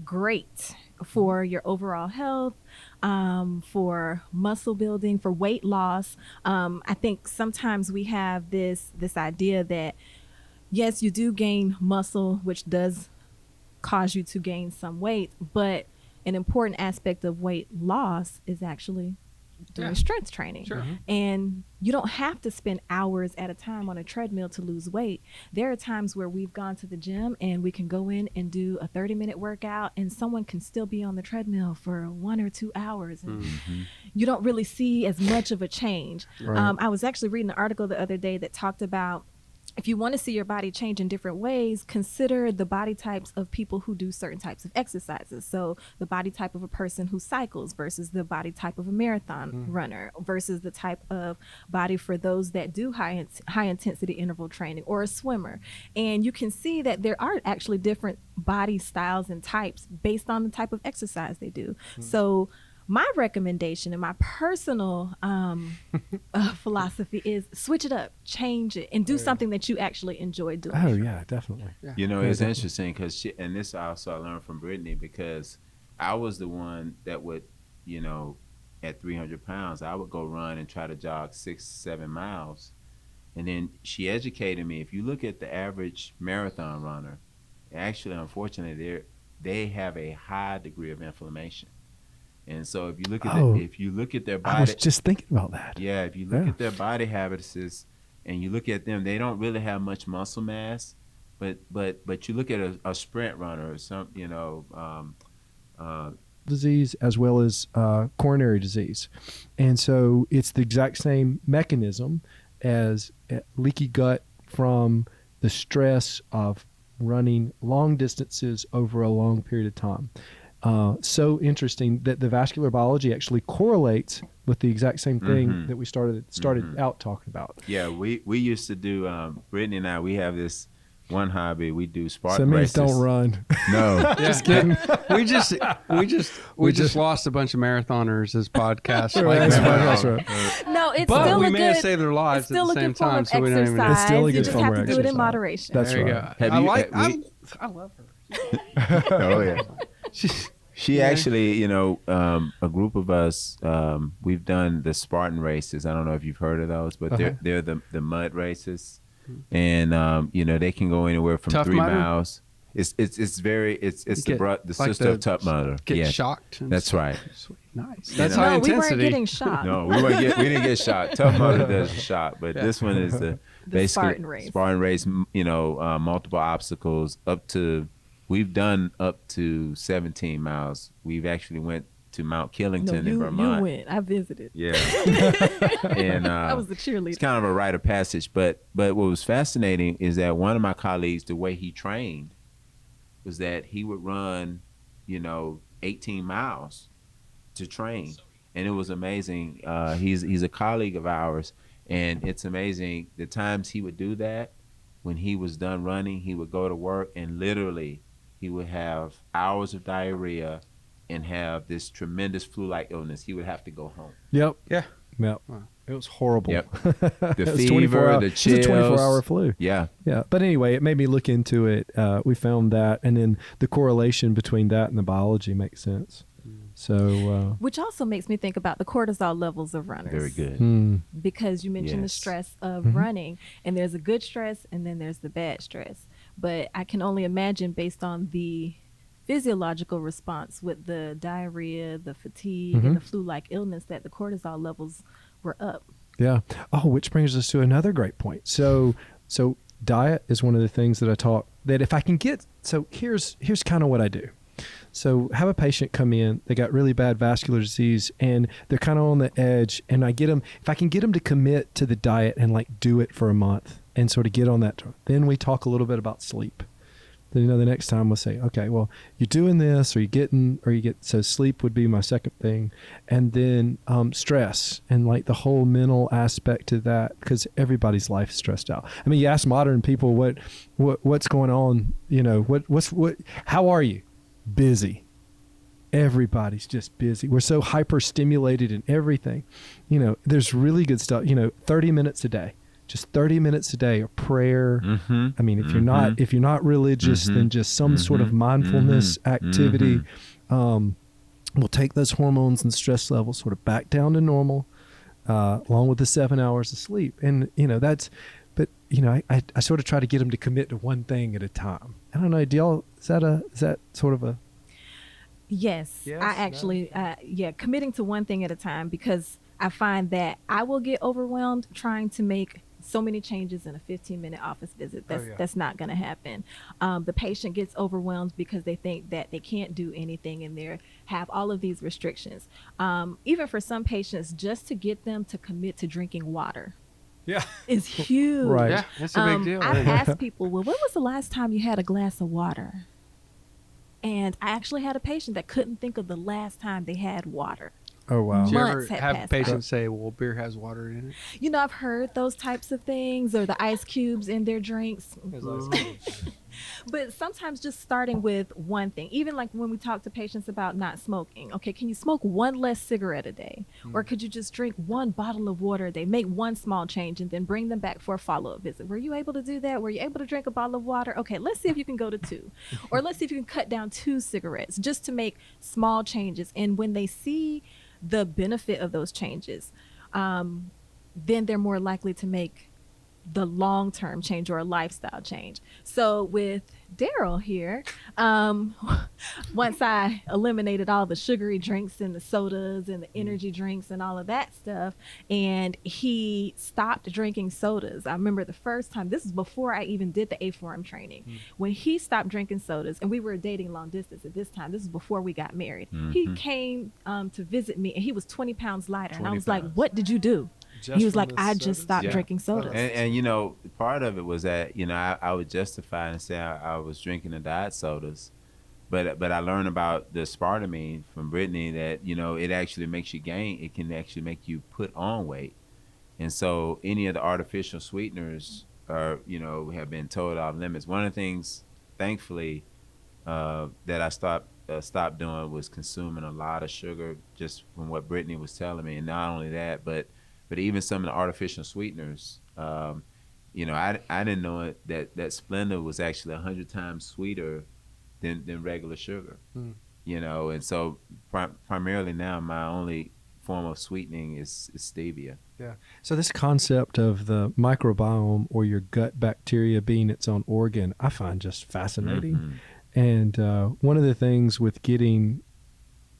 great for your overall health, for muscle building, for weight loss. I think sometimes we have this idea that yes, you do gain muscle, which does cause you to gain some weight, but an important aspect of weight loss is actually doing strength training. Sure. And you don't have to spend hours at a time on a treadmill to lose weight. There are times where we've gone to the gym and we can go in and do a 30-minute workout and someone can still be on the treadmill for 1 or 2 hours. And you don't really see as much of a change. Right. I was actually reading an article the other day that talked about if you want to see your body change in different ways, consider the body types of people who do certain types of exercises. So the body type of a person who cycles versus the body type of a marathon runner versus the type of body for those that do high intensity interval training or a swimmer. And you can see that there are actually different body styles and types based on the type of exercise they do. So my recommendation and my personal philosophy is switch it up, change it, and do something that you actually enjoy doing. Oh, yeah, definitely. Yeah. You know, it's interesting because and this also I learned from Brittany, because I was the one that would, at 300 pounds, I would go run and try to jog 6-7 miles. And then she educated me. If you look at the average marathon runner, actually, unfortunately, they have a high degree of inflammation. And so if you look at if you look at their body, I was just thinking about that. Yeah, if you look at their body habits and you look at them, they don't really have much muscle mass. But you look at a sprint runner or some, disease as well as coronary disease. And so it's the exact same mechanism as leaky gut from the stress of running long distances over a long period of time. So interesting that the vascular biology actually correlates with the exact same thing that we started out talking about. Yeah, we used to do, Brittany and I, we have this one hobby. We do Spartan So it means races. don't run. No. Just kidding. we just lost a bunch of marathoners this podcast. That's right. No, it's But still we a may have good. saved their lives It's at still the a same good form time, of so we don't even. It's still a exercise. good You just form have of to do it in exercise. moderation. That's There you right. go. Have I love her. Oh, yeah. She actually, a group of us, we've done the Spartan races. I don't know if you've heard of those, but they're the mud races. And, they can go anywhere from Tough 3 Mudder? miles. It's the sister of Tough Mudder. Get Yes. shocked. and That's stuff. right. Sweet. Nice. That's high No, we intensity. weren't getting shot. No, we didn't get shot. Tough Mudder does a shot, but this one is Spartan race, multiple obstacles we've done up to 17 miles. We've actually went to Mount Killington in Vermont. You went. I visited. Yeah. And I was the cheerleader. It's kind of a rite of passage. But what was fascinating is that one of my colleagues, the way he trained was that he would run, 18 miles to train. And it was amazing. He's a colleague of ours, and it's amazing the times he would do that. When he was done running, he would go to work, and literally he would have hours of diarrhea and have this tremendous flu-like illness. He would have to go home. Yep. Yeah. Yep. Wow. It was horrible. Yep. The fever, the chills. It's a 24-hour flu. Yeah. Yeah. But anyway, it made me look into it. We found that, and then the correlation between that and the biology makes sense. So, which also makes me think about the cortisol levels of runners. Very good. Because you mentioned the stress of running, and there's a good stress and then there's the bad stress. But I can only imagine, based on the physiological response with the diarrhea, the fatigue, and the flu-like illness, that the cortisol levels were up. Yeah. Oh, which brings us to another great point. So diet is one of the things that I taught that if I can get. So here's kind of what I do. So have a patient come in, they got really bad vascular disease and they're kind of on the edge, and I get them, if I can get them to commit to the diet and like do it for a month and sort of get on that, then we talk a little bit about sleep. Then, the next time we'll say, okay, well, you're doing this, so sleep would be my second thing. And then stress and like the whole mental aspect to that, because everybody's life is stressed out. I mean, you ask modern people what's going on, how are you? Busy. Everybody's just busy. We're so hyper stimulated in everything. There's really good stuff, 30 minutes a day. Just 30 minutes a day of prayer. I mean, if you're not religious, then just some sort of mindfulness activity will take those hormones and stress levels sort of back down to normal, along with the 7 hours of sleep. And I sort of try to get them to commit to one thing at a time. I don't know. Do y'all, is that sort of a? Yes, I actually, committing to one thing at a time, because I find that I will get overwhelmed trying to make so many changes in a 15-minute office visit. That's not going to happen. The patient gets overwhelmed because they think that they can't do anything and they have all of these restrictions. Even for some patients, just to get them to commit to drinking water is huge. Right. Yeah, that's a big deal. I've asked people, well, when was the last time you had a glass of water? And I actually had a patient that couldn't think of the last time they had water. Oh, wow. Did you ever Months had have passed patients say, well, beer has water in it? I've heard those types of things, or the ice cubes in their drinks. But sometimes just starting with one thing, even like when we talk to patients about not smoking. Okay, can you smoke one less cigarette a day? Or could you just drink one bottle of water a day, make one small change, and then bring them back for a follow-up visit? Were you able to do that? Were you able to drink a bottle of water? Okay, let's see if you can go to 2. Or let's see if you can cut down 2 cigarettes, just to make small changes. And when they see the benefit of those changes, then they're more likely to make the long-term change or a lifestyle change. So with Daryl here, once I eliminated all the sugary drinks and the sodas and the energy drinks and all of that stuff, and he stopped drinking sodas. I remember the first time, this is before I even did the A4M training, when he stopped drinking sodas, and we were dating long distance at this time. This is before we got married. He came to visit me, and he was 20 pounds lighter. And I was like, what did you do? He was like, I just stopped drinking sodas. And part of it was that, I would justify and say I was drinking the diet sodas. But I learned about the aspartame from Brittany that, it actually makes you gain. It can actually make you put on weight. And so any of the artificial sweeteners are, have been told off limits. One of the things, thankfully, that I stopped doing was consuming a lot of sugar, just from what Brittany was telling me. And not only that, but even some of the artificial sweeteners, I didn't know that Splenda was actually 100 times sweeter than regular sugar, and so primarily now my only form of sweetening is stevia. Yeah. So this concept of the microbiome, or your gut bacteria being its own organ, I find just fascinating. And one of the things with getting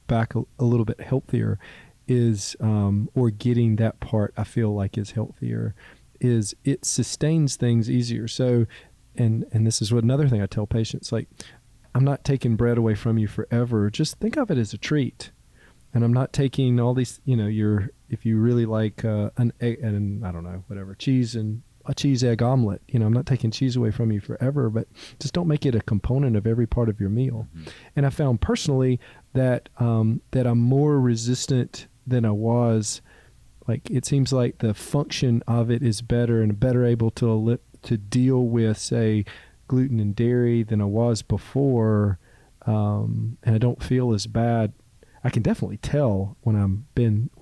back a little bit healthier is, or getting that part I feel like is healthier, is it sustains things easier. So, and this is what another thing I tell patients, like, I'm not taking bread away from you forever. Just think of it as a treat. And I'm not taking all these, if you really like an egg, and I don't know, whatever, cheese and a cheese egg omelet, I'm not taking cheese away from you forever, but just don't make it a component of every part of your meal. Mm-hmm. And I found personally that that I'm more resistant than I was. Like, it seems like the function of it is better and better able to deal with, say, gluten and dairy than I was before, and I don't feel as bad. I can definitely tell when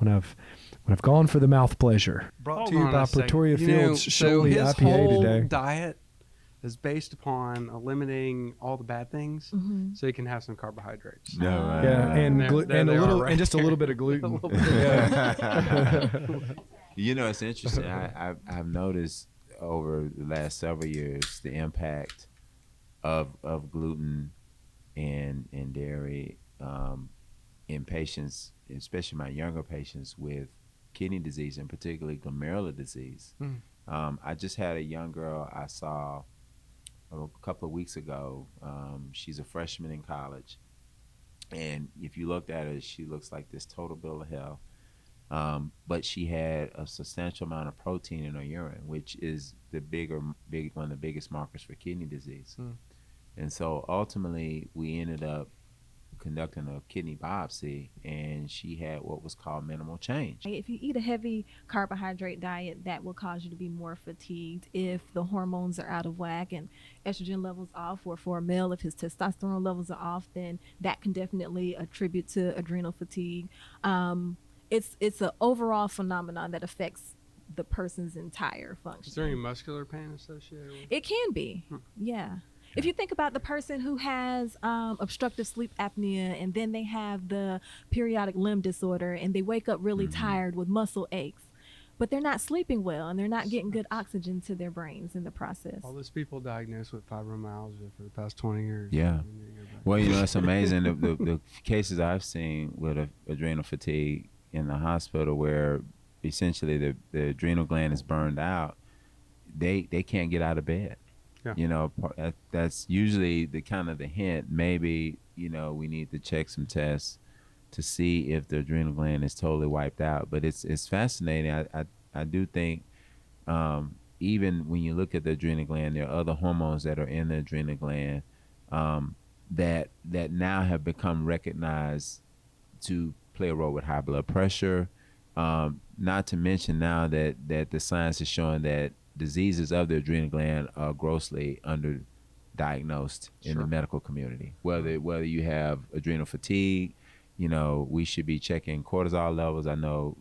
I've gone for the mouth pleasure. Brought to you by Pretoria Fields Sholey IPA today. So his whole diet is based upon eliminating all the bad things, so he can have some carbohydrates. No, right. Yeah, and just a little bit of gluten. It's interesting. I've noticed over the last several years the impact of gluten and dairy in patients, especially my younger patients with kidney disease and particularly glomerular disease. I just had a young girl I saw a couple of weeks ago. She's a freshman in college, and if you looked at her, she looks like this total bill of health. But she had a substantial amount of protein in her urine, which is one of the biggest markers for kidney disease. And so ultimately, we ended up conducting a kidney biopsy, and she had what was called minimal change. If you eat a heavy carbohydrate diet, that will cause you to be more fatigued if the hormones are out of whack and estrogen levels off, or for a male, if his testosterone levels are off, then that can definitely attribute to adrenal fatigue. It's an overall phenomenon that affects the person's entire function. Is there any muscular pain associated with it? It can be, yeah. If you think about the person who has obstructive sleep apnea, and then they have the periodic limb disorder, and they wake up really tired with muscle aches, but they're not sleeping well, and they're not getting good oxygen to their brains in the process. All those people diagnosed with fibromyalgia for the past 20 years. Yeah. Well, it's amazing. the cases I've seen with adrenal fatigue in the hospital, where essentially the adrenal gland is burned out, they can't get out of bed. Yeah. That's usually the kind of the hint. Maybe, we need to check some tests to see if the adrenal gland is totally wiped out. But it's fascinating. I do think even when you look at the adrenal gland, there are other hormones that are in the adrenal gland that now have become recognized to play a role with high blood pressure. Not to mention now that the science is showing that diseases of the adrenal gland are grossly underdiagnosed in the medical community. Whether you have adrenal fatigue, we should be checking cortisol levels. I know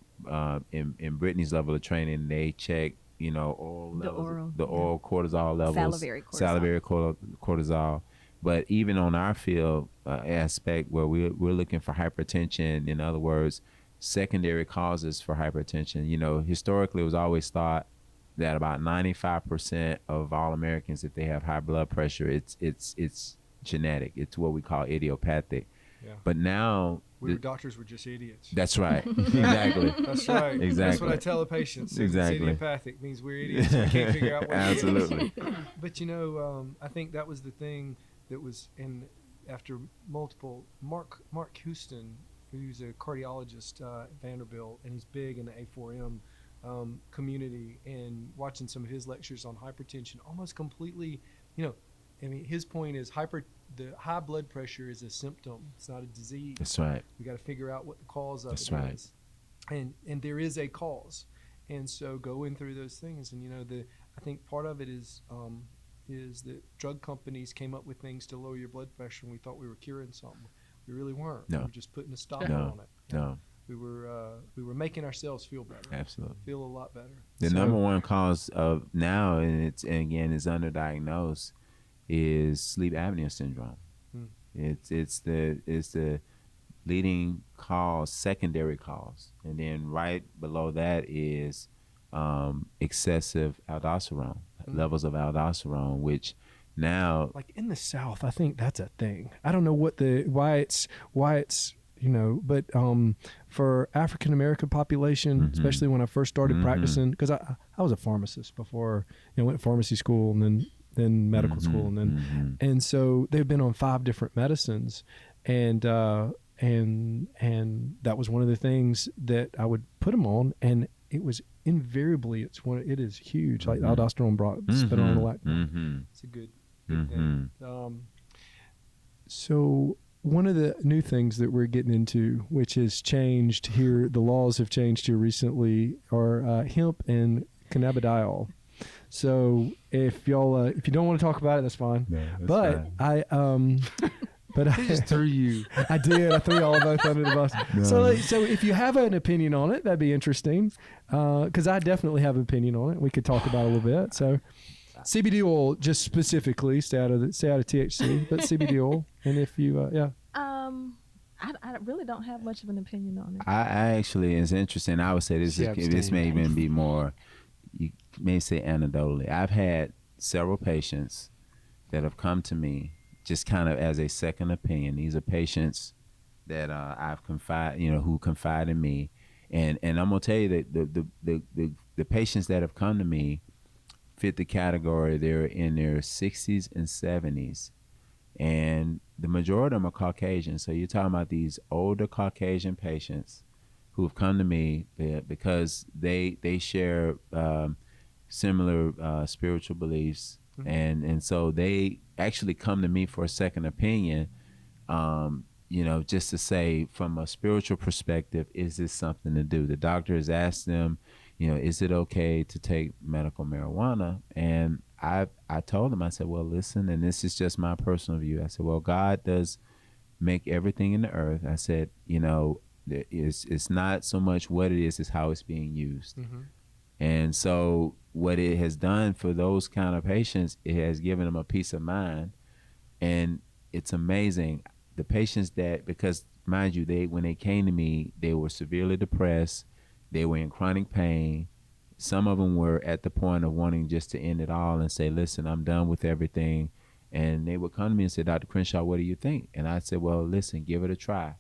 in Brittany's level of training, they check oral cortisol levels, salivary cortisol. But even on our field aspect, where we're looking for hypertension, in other words, secondary causes for hypertension. Historically, it was always thought that about 95% of all Americans, if they have high blood pressure, it's genetic. It's what we call idiopathic. Yeah. But now doctors were just idiots. That's right. Exactly. That's right. Exactly. That's what I tell the patients. Exactly. It's idiopathic means we're idiots. We can't figure out what Absolutely. it is. But I think that was the thing that was after multiple Mark Houston, who's a cardiologist at Vanderbilt, and he's big in the A4M community, and watching some of his lectures on hypertension, almost completely, his point is the high blood pressure is a symptom. It's not a disease. That's right. We got to figure out what the cause of That's it right. is. And there is a cause. And so going through those things, and I think part of it is that drug companies came up with things to lower your blood pressure, and we thought we were curing something. We really weren't. No. We were just putting a stop on it. No. We were making ourselves feel better. Absolutely. Feel a lot better. The number one cause of now, and it's underdiagnosed, is sleep apnea syndrome. It's the leading cause, secondary cause, and then right below that is excessive aldosterone, levels of aldosterone, which now, like in the South, I think that's a thing. I don't know why it's but for African American population, especially when I first started practicing, because I was a pharmacist before, went to pharmacy school and then medical school, and so they've been on 5 different medicines, and that was one of the things that I would put them on, and it was invariably it is huge, like aldosterone, spironolactone. It's a good thing. So one of the new things that we're getting into, which has changed here, the laws have changed here recently, are hemp and cannabidiol. So if y'all, if you don't want to talk about it, that's fine. No, that's but fine. I just threw you. I did. I threw y'all both under the bus. No. So if you have an opinion on it, that'd be interesting. Because I definitely have an opinion on it. We could talk about it a little bit. So CBD oil, just specifically, stay out of THC, but CBD oil. And if you, I really don't have much of an opinion on it. I actually, it's interesting. I would say this may even be more, you may say anecdotally. I've had several patients that have come to me just kind of as a second opinion. These are patients that I've who confide in me, and I'm gonna tell you that the patients that have come to me fit the category. They're in their 60s and 70s, and the majority of them are Caucasian. So you're talking about these older Caucasian patients who have come to me because they share similar spiritual beliefs, and so they actually come to me for a second opinion, just to say from a spiritual perspective, is this something to do? The doctor has asked them, is it okay to take medical marijuana? And I told them, I said, well, listen, and this is just my personal view. I said, well, God does make everything in the earth. I said, it's not so much what it is, it's how it's being used. And so what it has done for those kind of patients, it has given them a peace of mind. And it's amazing. The patients because mind you, when they came to me, they were severely depressed. They were in chronic pain. Some of them were at the point of wanting just to end it all and say, listen, I'm done with everything. And they would come to me and say, Dr. Crenshaw, what do you think? And I said, well, listen, give it a try.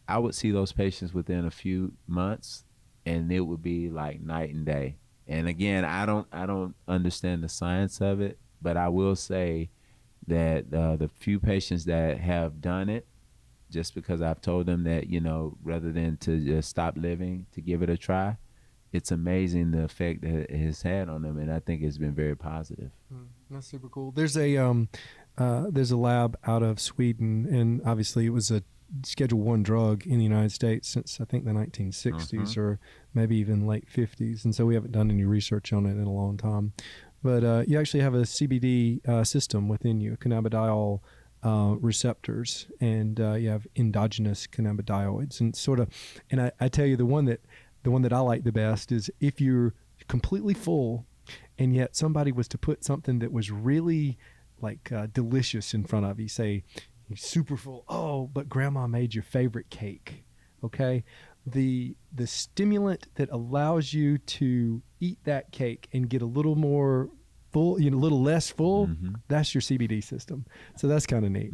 I would see those patients within a few months, and it would be like night and day. And again, I don't understand the science of it, but I will say that the few patients that have done it, just because I've told them that, rather than to just stop living, to give it a try, it's amazing the effect that it has had on them, and I think it's been very positive. That's super cool. There's a lab out of Sweden, and obviously it was a Schedule 1 drug in the United States since I think the 1960s or maybe even late 50s, and so we haven't done any research on it in a long time. But you actually have a CBD system within you, cannabidiol receptors, and you have endogenous cannabidioids, and I tell you the one that I like the best is if you're completely full and yet somebody was to put something that was really like delicious in front of you, say you're super full, but grandma made your favorite cake, okay? The stimulant that allows you to eat that cake and get a little more full, a little less full, that's your CBD system. So that's kind of neat.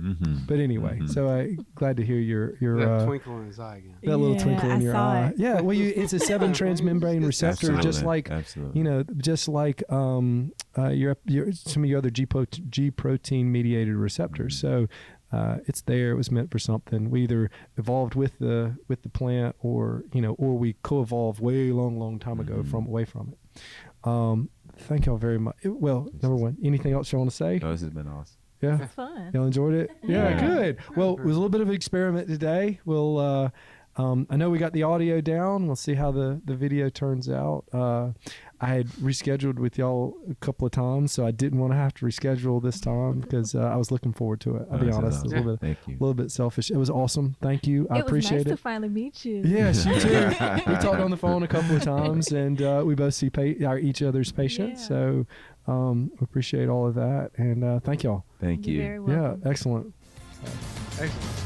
But anyway, so I'm glad to hear your that twinkle in his eye again. That little twinkle in your eye. Yeah, well, it's a 7 transmembrane receptor, Absolutely. just like just like your some of your other G protein mediated receptors. So it's there. It was meant for something. We either evolved with the plant, or we co-evolved way long time ago away from it. Thank y'all very much. Well, number one, anything else you want to say? No, this has been awesome. Yeah, It's fun. y'all enjoyed it. Yeah, good. Well, it was a little bit of an experiment today. We'll. I know we got the audio down. We'll see how the video turns out. I had rescheduled with y'all a couple of times, so I didn't want to have to reschedule this time because I was looking forward to it. I'll be honest, awesome. a Thank you. little bit selfish. It was awesome. Thank you. I appreciate It was nice it. to finally meet you. Yes, you too. We talked on the phone a couple of times, and we both see each other's patients. Yeah. So appreciate all of that, and thank y'all. Thank You're you. very welcome. Yeah, excellent. Excellent.